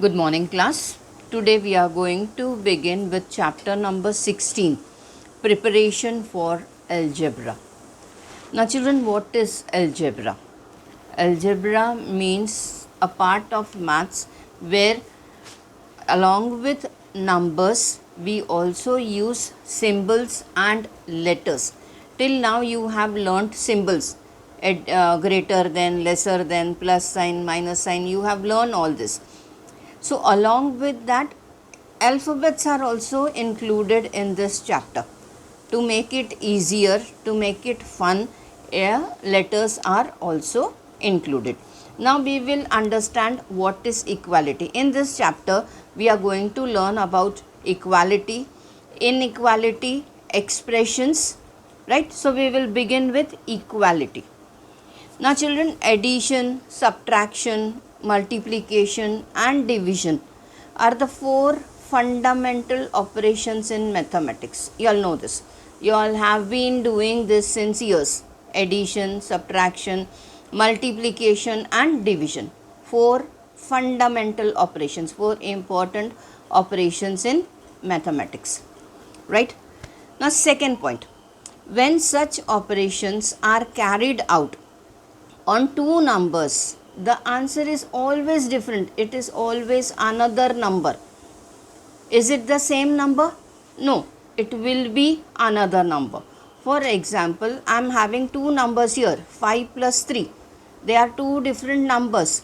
Good morning, class. Today we are going to begin with chapter number 16, Preparation for Algebra. Now, children, what is algebra? Algebra means a part of maths where, along with numbers, we also use symbols and letters. Till now, you have learnt symbols greater than, lesser than, plus sign, minus sign. You have learned all this. So, along with that, alphabets are also included in this chapter. To make it easier, to make it fun, letters are also included. Now, we will understand what is equality. In this chapter, we are going to learn about equality, inequality, expressions, right? So, we will begin with equality. Now, children, addition, subtraction, multiplication and division are the four fundamental operations in mathematics. You all know this. You all have been doing this since years. Addition, subtraction, multiplication and division. Four fundamental operations, four important operations in mathematics. Right? Now, second point. When such operations are carried out on two numbers, the answer is always different. It is always another number. Is it the same number? No, it will be another number. For example, I am having two numbers here, 5 plus 3. They are two different numbers.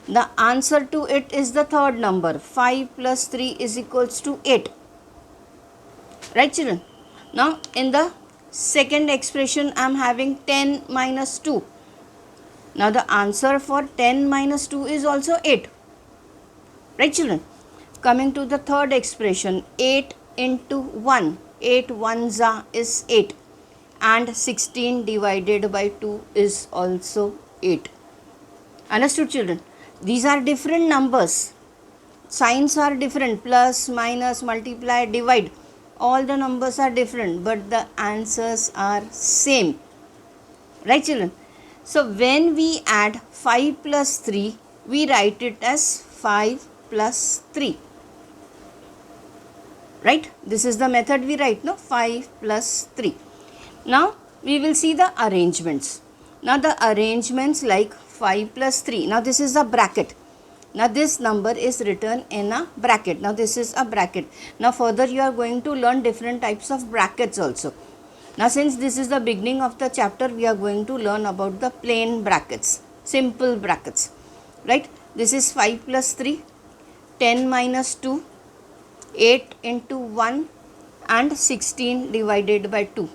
The answer to it is the third number. 5 plus 3 is equals to 8. Right, children? Now, in the second expression, I am having 10 minus 2. Now, the answer for 10 minus 2 is also 8. Right, children? Coming to the third expression, 8 into 1. 8 ones is 8. And 16 divided by 2 is also 8. Understood, children? These are different numbers. Signs are different. Plus, minus, multiply, divide. All the numbers are different, but the answers are same. Right, children? So, when we add 5 plus 3, we write it as 5 plus 3. Right? This is the method we write, no? 5 plus 3. Now, we will see the arrangements. Now, the arrangements like 5 plus 3. Now, this is a bracket. Now, this number is written in a bracket. Now, this is a bracket. Now, further you are going to learn different types of brackets also. Now, since this is the beginning of the chapter, we are going to learn about the plain brackets, simple brackets, right? This is 5 plus 3, 10 minus 2, 8 into 1 and 16 divided by 2.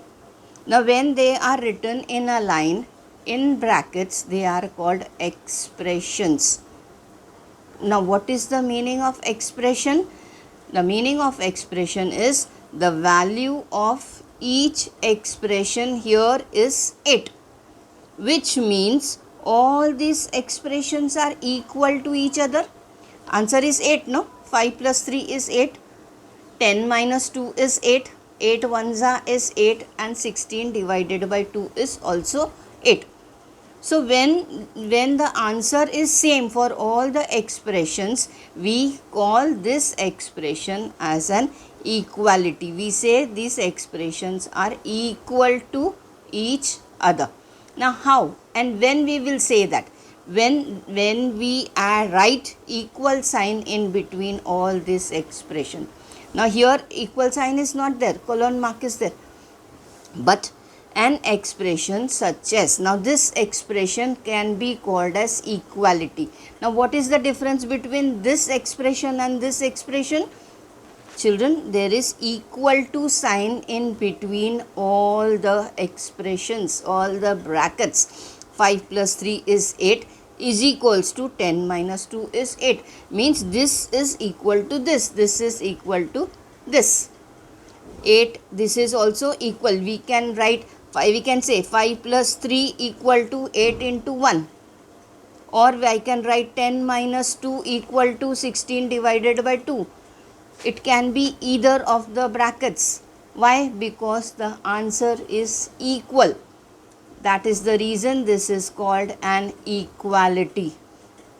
Now, when they are written in a line, in brackets, they are called expressions. Now, what is the meaning of expression? The meaning of expression is the value of each expression here is 8, which means all these expressions are equal to each other. Answer is 8, no? 5 plus 3 is 8, 10 minus 2 is 8, 8 ones is 8 and 16 divided by 2 is also 8. So, when the answer is same for all the expressions, we call this expression as an equality. We say these expressions are equal to each other. Now, how and when we will say that? When we write equal sign in between all this expression. Now, here equal sign is not there, colon mark is there. But an expression such as, now this expression can be called as equality. Now, what is the difference between this expression and this expression? Children, there is equal to sign in between all the expressions, all the brackets. 5 plus 3 is 8 is equals to 10 minus 2 is 8. Means this is equal to this is equal to this. 8, this is also equal. We can write 5, we can say 5 plus 3 equal to 8 into 1. Or I can write 10 minus 2 equal to 16 divided by 2. It can be either of the brackets. Why? Because the answer is equal. That is the reason this is called an equality.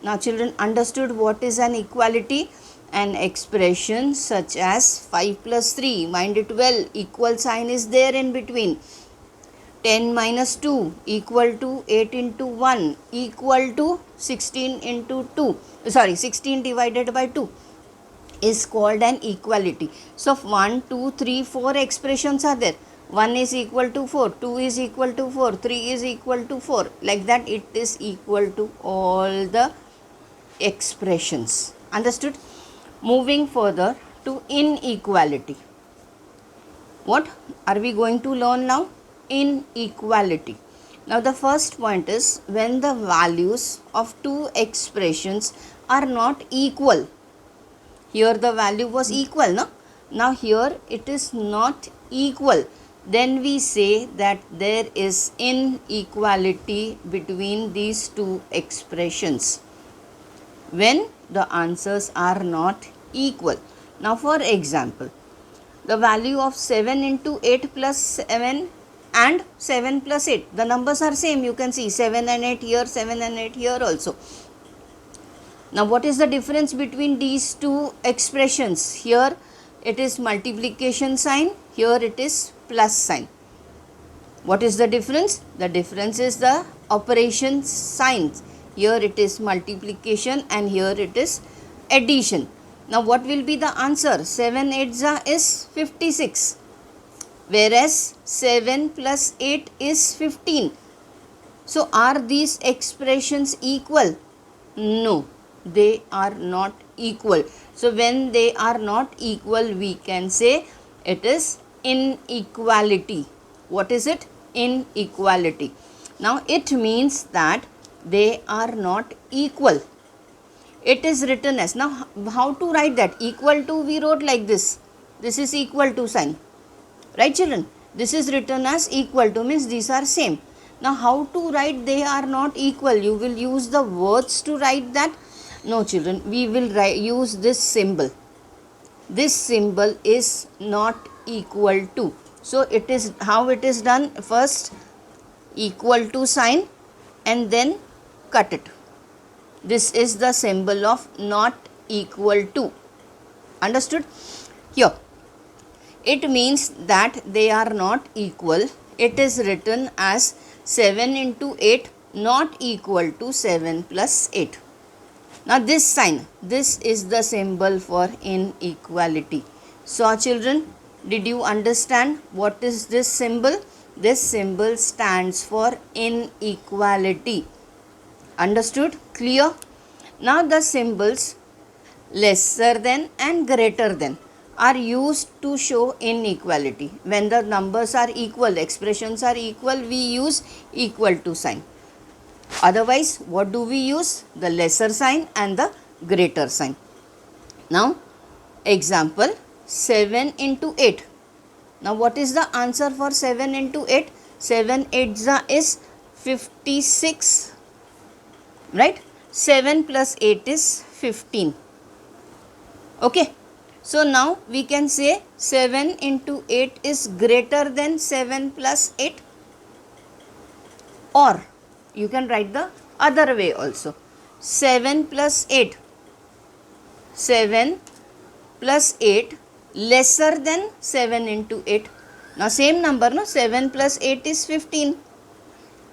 Now children, understood what is an equality? An expression such as 5 plus 3, mind it well, equal sign is there in between. 10 minus 2 equal to 8 into 1 equal to 16 into 2, sorry, 16 divided by 2 is called an equality. So 1, 2, 3, 4 expressions are there. 1 is equal to 4, 2 is equal to 4, 3 is equal to 4. Like that it is equal to all the expressions. Understood? Moving further to inequality. What are we going to learn now? Inequality. Now the first point is when the values of two expressions are not equal. Here the value was equal, no? Now here it is not equal. Then we say that there is inequality between these two expressions when the answers are not equal. Now for example, the value of 7 into 8 plus 7 and 7 plus 8, the numbers are same. You can see 7 and 8 here, 7 and 8 here also. Now what is the difference between these two expressions? Here it is multiplication sign, here it is plus sign. What is the difference? The difference is the operation signs. Here it is multiplication and here it is addition. Now what will be the answer? 7 8s is 56, whereas 7 plus 8 is 15. So are these expressions equal? No, they are not equal. So when they are not equal, we can say it is inequality. What is it? Inequality. Now it means that they are not equal. It is written as, now how to write that? Equal to we wrote like this. This is equal to sign. Right children? This is written as equal to, means these are same. Now how to write they are not equal? You will use the words to write that? No children, we will use this symbol. This symbol is not equal to. So it is, how it is done? First equal to sign and then cut it. This is the symbol of not equal to. Understood? Here it means that they are not equal. It is written as 7 into 8 not equal to 7 plus 8. Now this sign, this is the symbol for inequality. So children, did you understand what is this symbol? This symbol stands for inequality. Understood? Clear? Now the symbols lesser than and greater than are used to show inequality. When the numbers are equal, expressions are equal, we use equal to sign. Otherwise, what do we use? The lesser sign and the greater sign. Now, example 7 into 8. Now, what is the answer for 7 into 8? 7 8s is 56. Right? 7 plus 8 is 15. Okay. So, now we can say 7 into 8 is greater than 7 plus 8. Or you can write the other way also. 7 plus 8. 7 plus 8 lesser than 7 into 8. Now same number, no? 7 plus 8 is 15.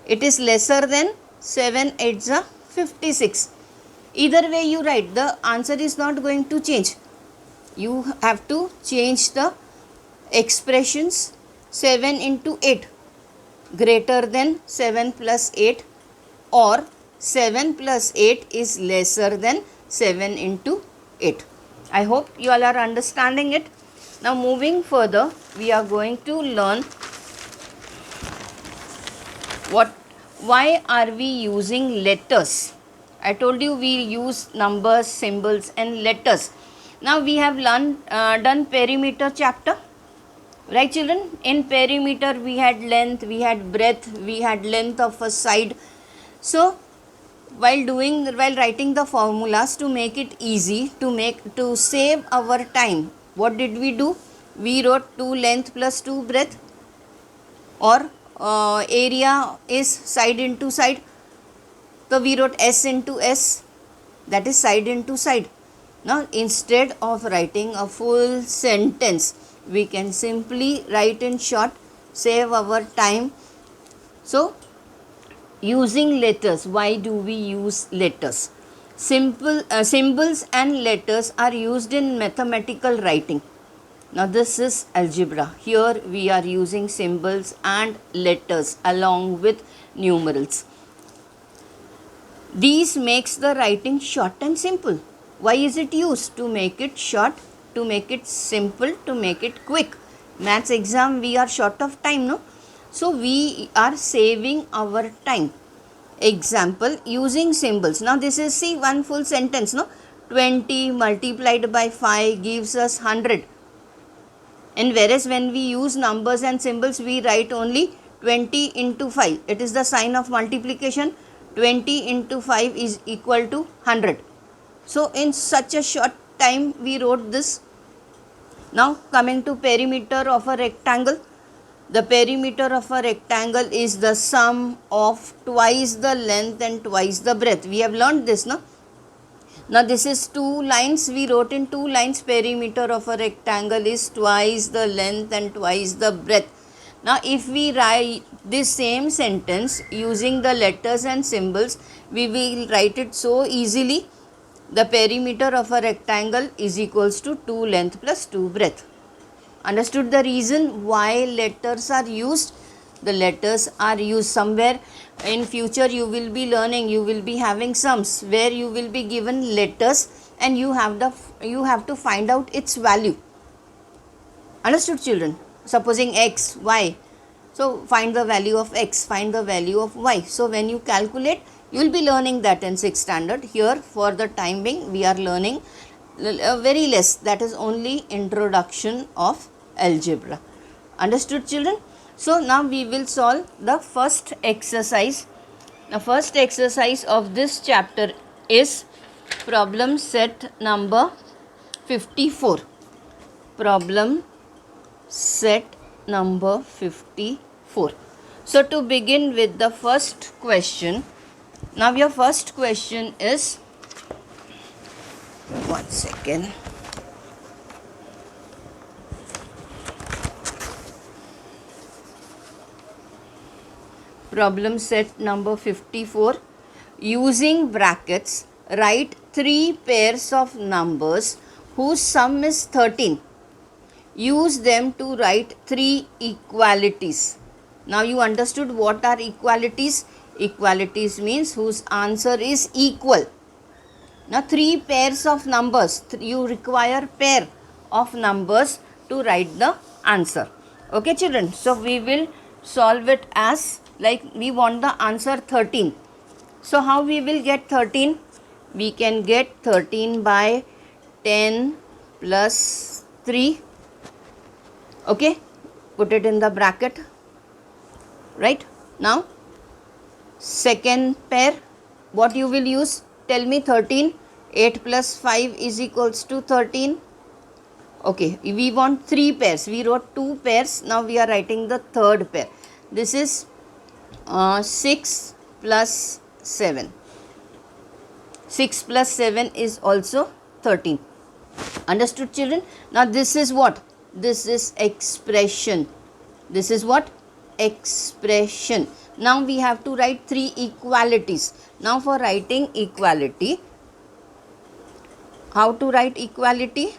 It is lesser than 7 8s are 56. Either way you write, the answer is not going to change. You have to change the expressions. 7 into 8 greater than 7 plus 8 or 7 plus 8 is lesser than 7 into 8. I hope you all are understanding it. Now moving further, we are going to learn why are we using letters. I told you we use numbers, symbols and letters. Now we have done perimeter chapter. Right children? In perimeter we had length, we had breadth, we had length of a side. So while writing the formulas, to make it easy, to save our time, what did we do? We wrote 2 length plus 2 breadth, or area is side into side. So we wrote S into S. that is side into side. Now instead of writing a full sentence, we can simply write in short, save our time. So using letters, why do we use letters? Symbols and letters are used in mathematical writing. Now this is algebra. Here we are using symbols and letters along with numerals. These makes the writing short and simple. Why is it used? To make it short, to make it simple, to make it quick. Maths exam we are short of time, no? So we are saving our time. Example, using symbols. Now this is, see, one full sentence, no? 20 multiplied by 5 gives us 100. And whereas when we use numbers and symbols, we write only 20 into 5. It is the sign of multiplication. 20 into 5 is equal to 100. So in such a short time we wrote this. Now coming to perimeter of a rectangle. The perimeter of a rectangle is the sum of twice the length and twice the breadth. We have learned this, no? Now this is 2 lines, we wrote in 2 lines, perimeter of a rectangle is twice the length and twice the breadth. Now if we write this same sentence using the letters and symbols, we will write it so easily. The perimeter of a rectangle is equals to 2 length plus 2 breadth. Understood the reason why letters are used? The letters are used somewhere in future. You will be learning, you will be having sums where you will be given letters and you have to find out its value. Understood, children? Supposing x, y, so find the value of x, find the value of y. So when you calculate, you will be learning that in 6th standard. Here for the time being we are learning very less, that is only introduction of algebra. Understood, children? So now we will solve the first exercise. The first exercise of this chapter is problem set number 54. Problem set number 54. So to begin with the first question. Now your first question is, one second. Problem set number 54. Using brackets, write 3 pairs of numbers whose sum is 13. Use them to write 3 equalities. Now you understood what are equalities? Equalities means whose answer is equal. Now 3 pairs of numbers, you require pair of numbers to write the answer. Okay, children, so we will solve it as like we want the answer 13. So how we will get 13? We can get 13 by 10 plus 3. Okay, put it in the bracket. Right, now second pair, what you will use? Tell me. 13, 8 plus 5 is equals to 13. Okay, we want 3 pairs. We wrote 2 pairs. Now we are writing the third pair. This is 6 plus 7. 6 plus 7 is also 13. Understood, children? Now this is what? This is expression. This is what? Expression. Now we have to write 3 equalities. Now for writing equality, how to write equality?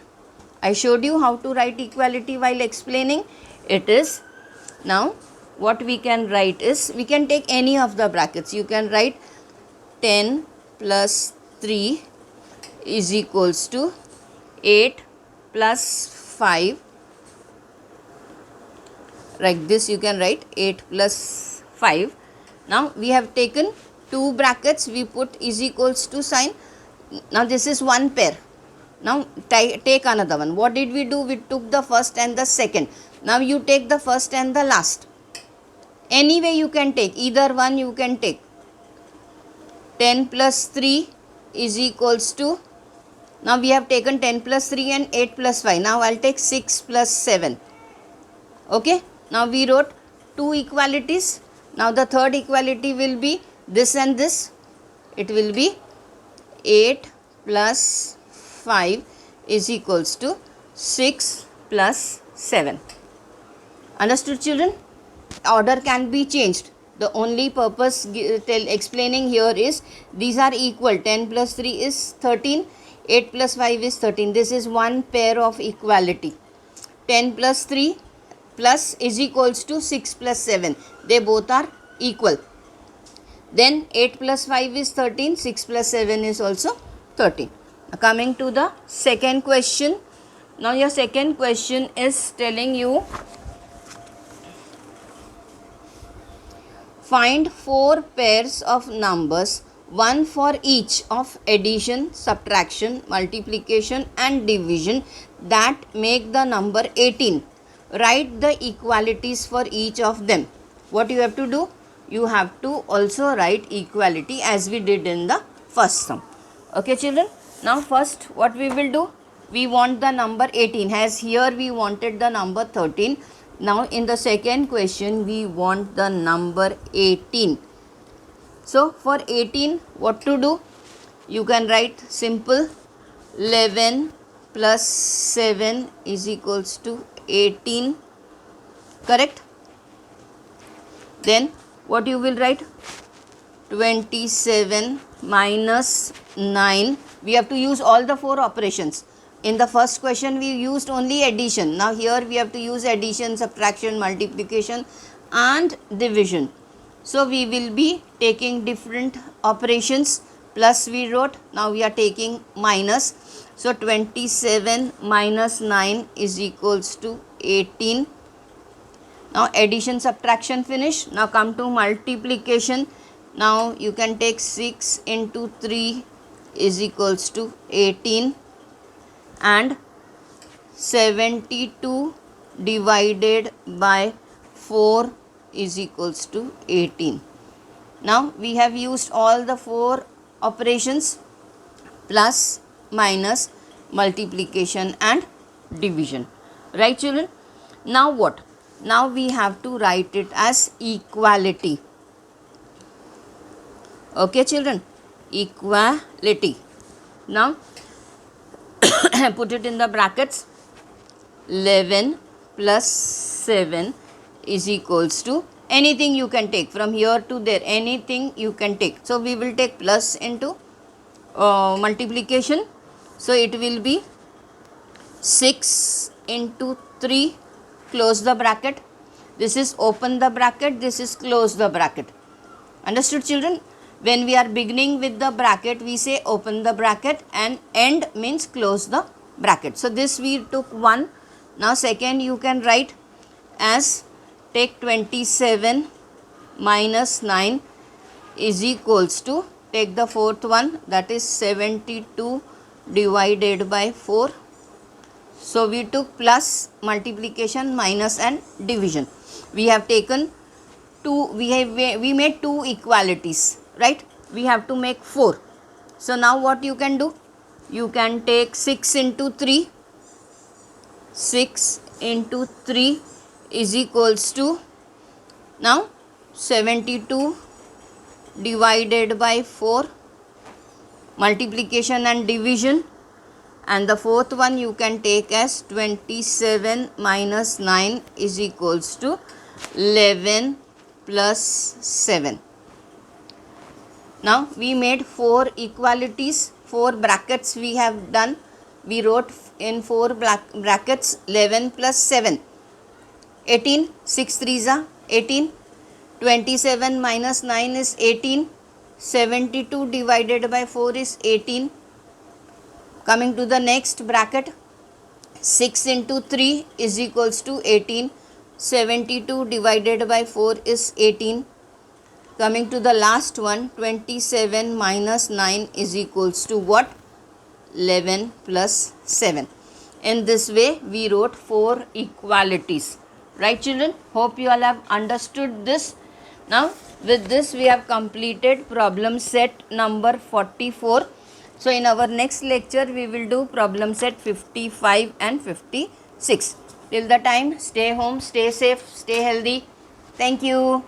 I showed you how to write equality while explaining. It is, now what we can write is, we can take any of the brackets. You can write 10 plus 3 is equals to 8 plus 5. Like this you can write 8 plus 5. Now we have taken 2 brackets, we put is equals to sign. Now this is one pair. Now take another one. What did we do? We took the first and the second. Now you take the first and the last. Any way you can take, either one you can take. 10 plus 3 is equals to, now we have taken 10 plus 3 and 8 plus 5. Now I will take 6 plus 7. Okay. Now we wrote 2 equalities. Now the third equality will be this and this. It will be 8 plus 5 is equals to 6 plus 7. Understood, children? Order can be changed. The only purpose explaining here is these are equal. 10 plus 3 is 13. 8 plus 5 is 13. This is one pair of equality. 10 plus 3 plus is equals to 6 plus 7. They both are equal. Then 8 plus 5 is 13. 6 plus 7 is also 13. Now coming to the second question. Now your second question is telling you find 4 pairs of numbers, one for each of addition, subtraction, multiplication and division that make the number 18. Write the equalities for each of them. What you have to do? You have to also write equality as we did in the first sum. Okay, children? Now first what we will do? We want the number 18, as here we wanted the number 13. Now in the second question we want the number 18. So for 18 what to do? You can write simple 11 plus 7 is equals to 18. Correct? Then what you will write? 27 minus 9. We have to use all the 4 operations. In the first question we used only addition. Now here we have to use addition, subtraction, multiplication and division. So we will be taking different operations. Plus we wrote, now we are taking minus. So 27 minus 9 is equals to 18. Now addition, subtraction finish. Now come to multiplication. Now you can take 6 into 3 is equals to 18. And 72 divided by 4 is equals to 18. Now we have used all the 4 operations: plus, minus, multiplication and division. Right, children? Now what? Now we have to write it as equality. Okay, children? Equality. Now put it in the brackets. 11 plus 7 is equals to anything you can take from here to there, anything you can take. So we will take plus into multiplication. So it will be 6 into 3, close the bracket. This is open the bracket, this is close the bracket. Understood, children? When we are beginning with the bracket, we say open the bracket, and end means close the bracket. So this we took 1. Now second you can write as, take 27 minus 9 is equals to, take the fourth one, that is 72 divided by 4. So we took plus, multiplication, minus and division. We have taken 2, we made 2 equalities. Right? We have to make 4. So now what you can do? You can take 6 into 3. 6 into 3 is equals to, now 72 divided by 4, multiplication and division, and the fourth one you can take as 27 minus 9 is equals to 11 plus 7. Now we made 4 equalities, 4 brackets we have done. We wrote in 4 brackets 11 plus 7. 18, 6 3s are 18. 27 minus 9 is 18. 72 divided by 4 is 18. Coming to the next bracket, 6 into 3 is equals to 18. 72 divided by 4 is 18. Coming to the last one, 27 minus 9 is equals to what? 11 plus 7. In this way, we wrote 4 equalities. Right, children? Hope you all have understood this. Now, with this, we have completed problem set number 44. So, in our next lecture, we will do problem set 55 and 56. Till the time, stay home, stay safe, stay healthy. Thank you.